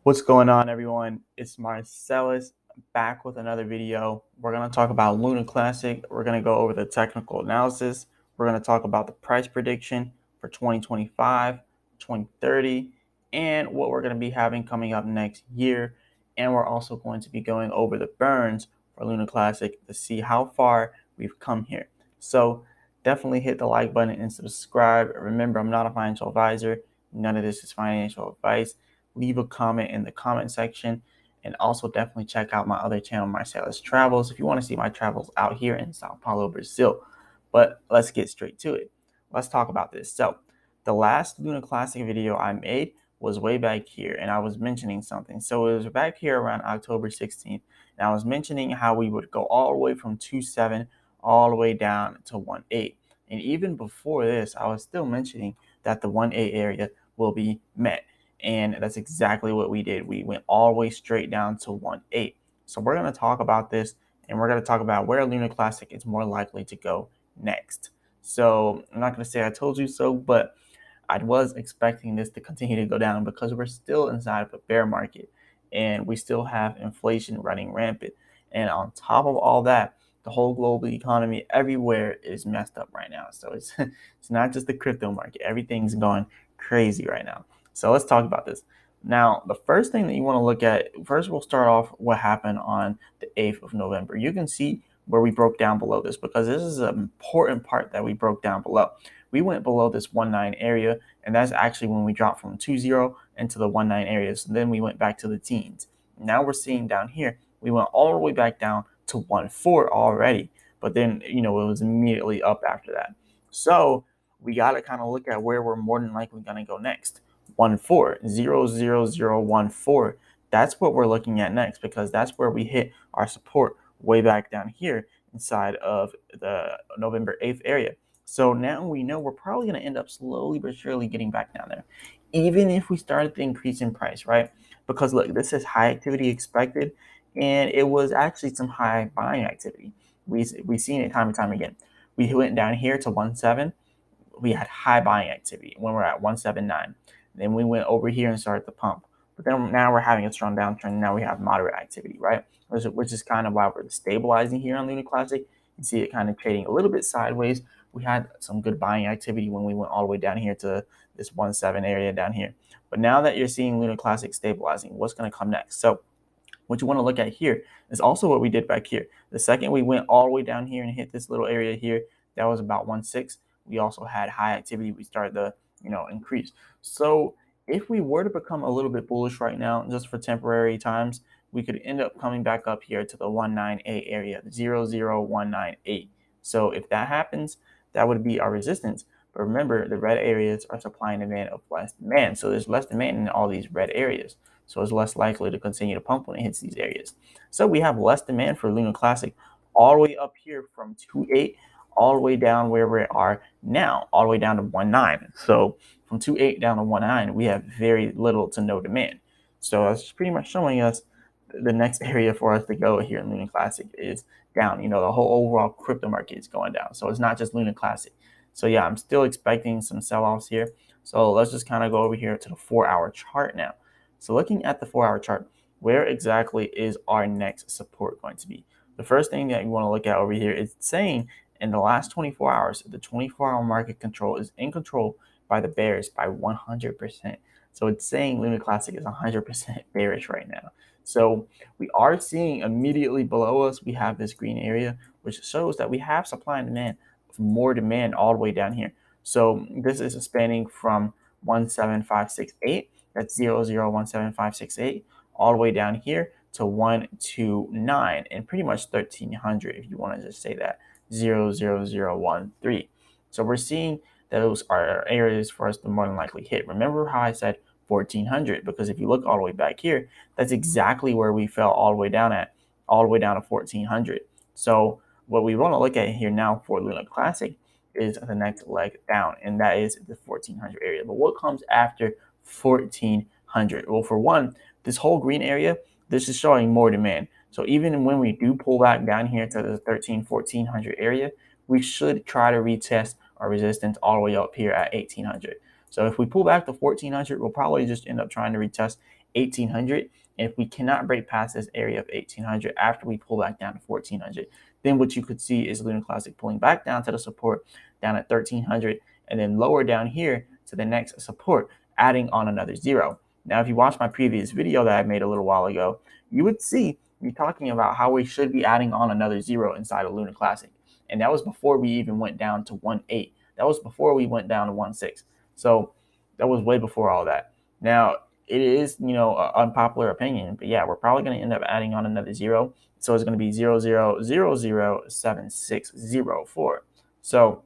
What's going on, everyone? It's Marsellis back with another video. We're going to talk about Luna Classic. We're going to go over the technical analysis. We're going to talk about the price prediction for 2025, 2030, and what we're going to be having coming up next year. And we're also going to be going over the burns for Luna Classic to see how far we've come here. So definitely hit the like button and subscribe. Remember, I'm not a financial advisor. None of this is financial advice. Leave a comment in the comment section, and also definitely check out my other channel, Marsellis Travels, if you want to see my travels out here in Sao Paulo, Brazil. But let's get straight to it. Let's talk about this. So the last Luna Classic video I made was way back here, and I was mentioning something. So it was back here around October 16th, and I was mentioning how we would go all the way from 2.7 all the way down to 1.8. And even before this, I was still mentioning that the 1.8 area will be met. And that's exactly what we did. We went all the way straight down to 1.8. So we're going to talk about this, and we're going to talk about where Luna Classic is more likely to go next. So I'm not going to say I told you so, but I was expecting this to continue to go down because we're still inside of a bear market and we still have inflation running rampant. And on top of all that, the whole global economy everywhere is messed up right now. So it's not just the crypto market. Everything's going crazy right now. So let's talk about this. Now, the first thing that you want to look at, first we'll start off what happened on the 8th of November. You can see where we broke down below this because this is an important part that we broke down below. We went below this 1.9 area, and that's actually when we dropped from 2.0 into the 1.9 areas. And then we went back to the teens. Now we're seeing down here, we went all the way back down to 1.4 already, but then, it was immediately up after that. So we got to kind of look at where we're more than likely going to go next. 1.4, 0.0014. That's what we're looking at next because that's where we hit our support way back down here inside of the November 8th area. So now we know we're probably going to end up slowly but surely getting back down there, even if we started to increase in price, right? Because look, this is high activity expected, and it was actually some high buying activity. We've seen it time and time again. We went down here to 1.7. We had high buying activity when we're at 1.79. Then we went over here and started to pump. But then now we're having a strong downtrend. And now we have moderate activity, right? Which is kind of why we're stabilizing here on Luna Classic. You see it kind of trading a little bit sideways. We had some good buying activity when we went all the way down here to this 1.7 area down here. But now that you're seeing Luna Classic stabilizing, what's going to come next? So what you want to look at here is also what we did back here. The second we went all the way down here and hit this little area here, that was about 1.6. We also had high activity. We started to, increase. So if we were to become a little bit bullish right now, just for temporary times, we could end up coming back up here to the 1.98 area, 0.0198. So if that happens, that would be our resistance. But remember, the red areas are supply and demand of less demand. So there's less demand in all these red areas. So it's less likely to continue to pump when it hits these areas. So we have less demand for Luna Classic all the way up here from 2.8 all the way down where we are now, all the way down to 1.9. So from 2.8 down to 1.9, we have very little to no demand. So that's pretty much showing us the next area for us to go here in Luna Classic is down. The whole overall crypto market is going down. So it's not just Luna Classic. So yeah, I'm still expecting some sell-offs here. So let's just kind of go over here to the 4-hour chart now. So looking at the 4-hour chart, where exactly is our next support going to be? The first thing that you want to look at over here is saying in the last 24 hours, the 24-hour market control is in control by the bears by 100%. So it's saying Luna Classic is 100% bearish right now. So we are seeing immediately below us, we have this green area, which shows that we have supply and demand, more demand all the way down here. So this is spanning from 17568, that's 0.017568, all the way down here to 129 and pretty much 1300 if you want to just say that, 0.0013. So we're seeing that those are areas for us to more than likely hit. Remember how I said 1400, because if you look all the way back here, that's exactly where we fell all the way down all the way down to 1400. So what we want to look at here now for Luna Classic is the next leg down, and that is the 1400 area. But what comes after 1400? Well, for one, this whole green area, this is showing more demand. So even when we do pull back down here to the 1400 area, we should try to retest our resistance all the way up here at 1800. So if we pull back to 1400, we'll probably just end up trying to retest 1800. And if we cannot break past this area of 1800 after we pull back down to 1400, then what you could see is Lunar Classic pulling back down to the support down at 1300, and then lower down here to the next support, adding on another zero. Now, if you watch my previous video that I made a little while ago, you would see me talking about how we should be adding on another zero inside of Lunar Classic. And that was before we even went down to 1.8. That was before we went down to 1.6. So that was way before all that. Now, it is, an unpopular opinion, but yeah, we're probably going to end up adding on another zero. So it's going to be 00007604. So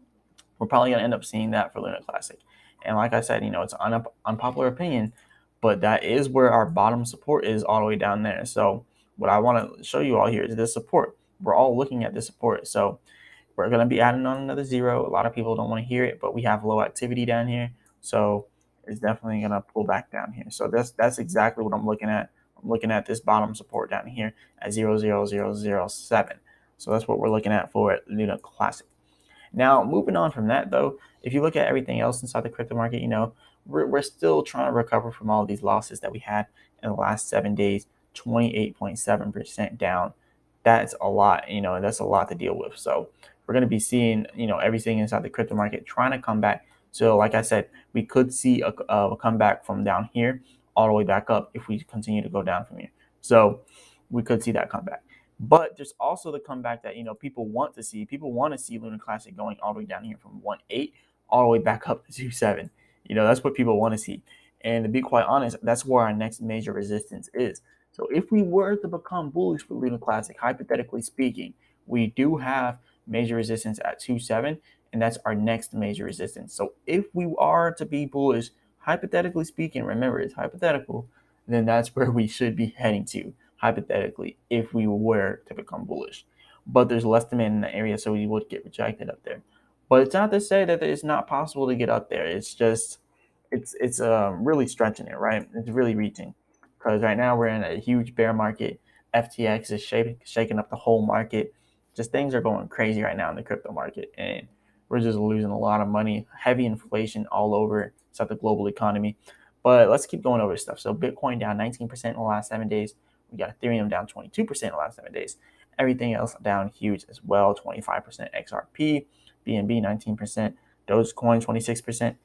we're probably going to end up seeing that for Lunar Classic. And like I said, it's an unpopular opinion, but that is where our bottom support is, all the way down there. So what I want to show you all here is this support. We're all looking at this support. So we're going to be adding on another zero. A lot of people don't want to hear it, but we have low activity down here. So it's definitely going to pull back down here. So that's exactly what I'm looking at. I'm looking at this bottom support down here at 00007. So that's what we're looking at for Lunar Classic. Now, moving on from that, though, if you look at everything else inside the crypto market, we're still trying to recover from all of these losses that we had in the last 7 days, 28.7% down. That's a lot, that's a lot to deal with. So we're going to be seeing, everything inside the crypto market trying to come back. So like I said, we could see a comeback from down here all the way back up if we continue to go down from here. So we could see that comeback. But there's also the comeback that people want to see. People want to see Lunar Classic going all the way down here from 1.8 all the way back up to 2.7. That's what people want to see. And to be quite honest, that's where our next major resistance is. So if we were to become bullish for Lunar Classic, hypothetically speaking, we do have major resistance at 2.7, and that's our next major resistance. So if we are to be bullish, hypothetically speaking, remember it's hypothetical, then that's where we should be heading to, hypothetically, if we were to become bullish. But there's less demand in the area, so we would get rejected up there. But it's not to say that it's not possible to get up there. It's just it's really stretching it, right? It's really reaching, because right now we're in a huge bear market. FTX is shaking up the whole market. Just things are going crazy right now in the crypto market, and we're just losing a lot of money. Heavy inflation all over inside the global economy. But let's keep going over this stuff. So Bitcoin down 19% in the last 7 days. We got Ethereum down 22% in the last 7 days. Everything else down huge as well. 25% XRP, BNB 19%, Dogecoin 26%.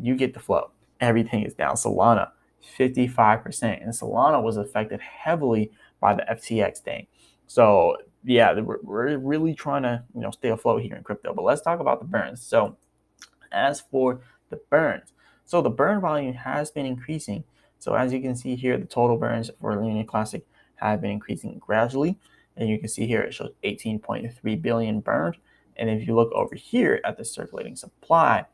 You get the flow. Everything is down. Solana 55%, and Solana was affected heavily by the FTX thing. So yeah, we're really trying to stay afloat here in crypto. But let's talk about the burns. So as for the burns, so the burn volume has been increasing. So as you can see here, the total burns for Lunar Classic have been increasing gradually. And you can see here it shows 18.3 billion burned. And if you look over here at the circulating supply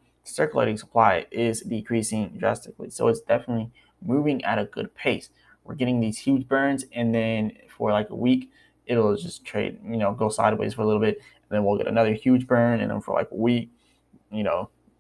is decreasing drastically. So it's definitely moving at a good pace. We're getting these huge burns, and then for like a week, it'll just trade, go sideways for a little bit. And then we'll get another huge burn, and then for like a week,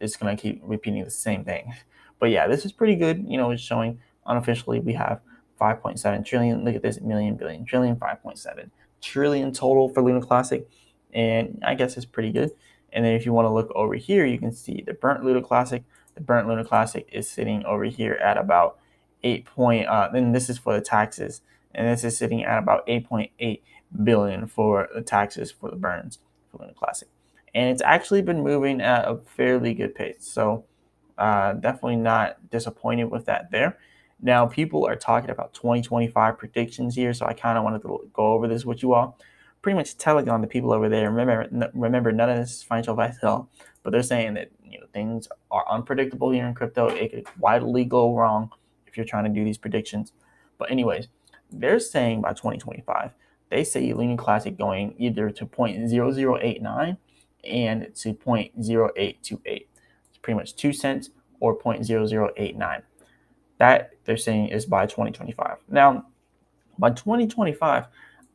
it's going to keep repeating the same thing. But yeah, this is pretty good. It's showing unofficially we have 5.7 trillion. Look at this, million, billion, trillion, 5.7 trillion total for Lunar Classic. And I guess it's pretty good. And then if you want to look over here, you can see the burnt Lunar Classic. The burnt Lunar Classic is sitting over here at about 8 point, then this is for the taxes. And this is sitting at about 8.8 billion for the taxes for the burns for Lunar Classic. And it's actually been moving at a fairly good pace. So definitely not disappointed with that there. Now, people are talking about 2025 predictions here, so I kind of wanted to go over this with you all. Pretty much telling on the people over there, remember, none of this is financial advice at all, but they're saying that things are unpredictable here in crypto. It could widely go wrong if you're trying to do these predictions. But anyways, they're saying by 2025, they say Lunar Classic going either to 0.0089 and to 0.0828. It's pretty much 2 cents or 0.0089. That they're saying is by 2025. Now, by 2025,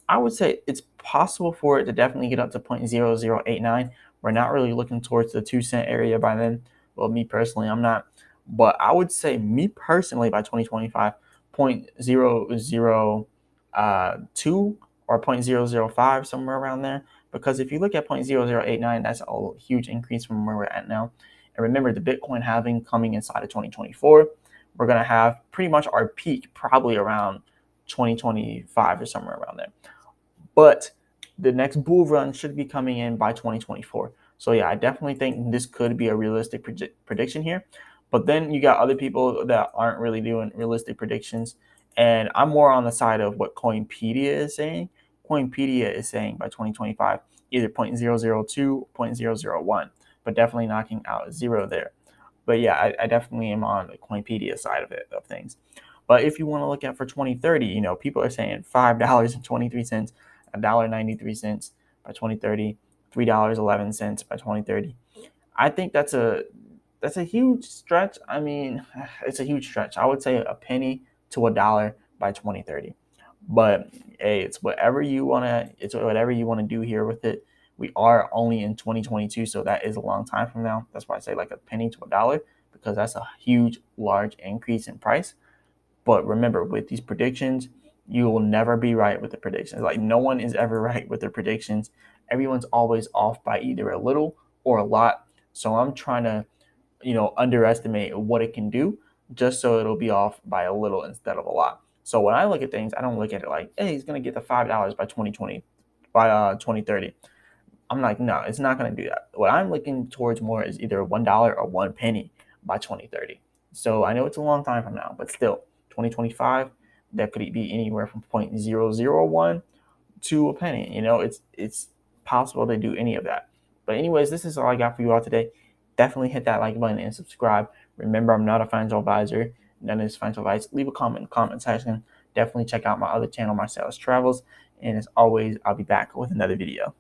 I would say it's possible for it to definitely get up to 0.0089. We're not really looking towards the 2 cent area by then. Well, me personally, I'm not. But I would say, me personally, by 2025, 0.002 or 0.005, somewhere around there. Because if you look at 0.0089, that's a huge increase from where we're at now. And remember, the Bitcoin halving coming inside of 2024. we're going to have pretty much our peak probably around 2025 or somewhere around there. But the next bull run should be coming in by 2024. So yeah, I definitely think this could be a realistic prediction here. But then you got other people that aren't really doing realistic predictions. And I'm more on the side of what Coinpedia is saying. Coinpedia is saying by 2025, either 0.002 or 0.001, but definitely knocking out zero there. But yeah, I definitely am on the Coinpedia side of things. But if you want to look at for 2030, people are saying $5.23, $1.93 by 2030, $3.11 by 2030. I think that's a huge stretch. I mean, it's a huge stretch. I would say a penny to a dollar by 2030. But hey, it's whatever you wanna do here with it. We are only in 2022, so that is a long time from now. That's why I say like a penny to a dollar, because that's a huge, large increase in price. But remember, with these predictions, you will never be right with the predictions. Like, no one is ever right with their predictions. Everyone's always off by either a little or a lot. So I'm trying to, underestimate what it can do just so it'll be off by a little instead of a lot. So when I look at things, I don't look at it like, hey, he's gonna get the $5 by 2020, by 2030. I'm like, no, it's not going to do that. What I'm looking towards more is either $1 or 1 penny by 2030. So I know it's a long time from now, but still, 2025, that could be anywhere from 0.001 to a penny. It's possible to do any of that. But anyways, this is all I got for you all today. Definitely hit that like button and subscribe. Remember, I'm not a financial advisor. None of this financial advice. Leave a comment in the comment section. Definitely check out my other channel, Marsellis Travels. And as always, I'll be back with another video.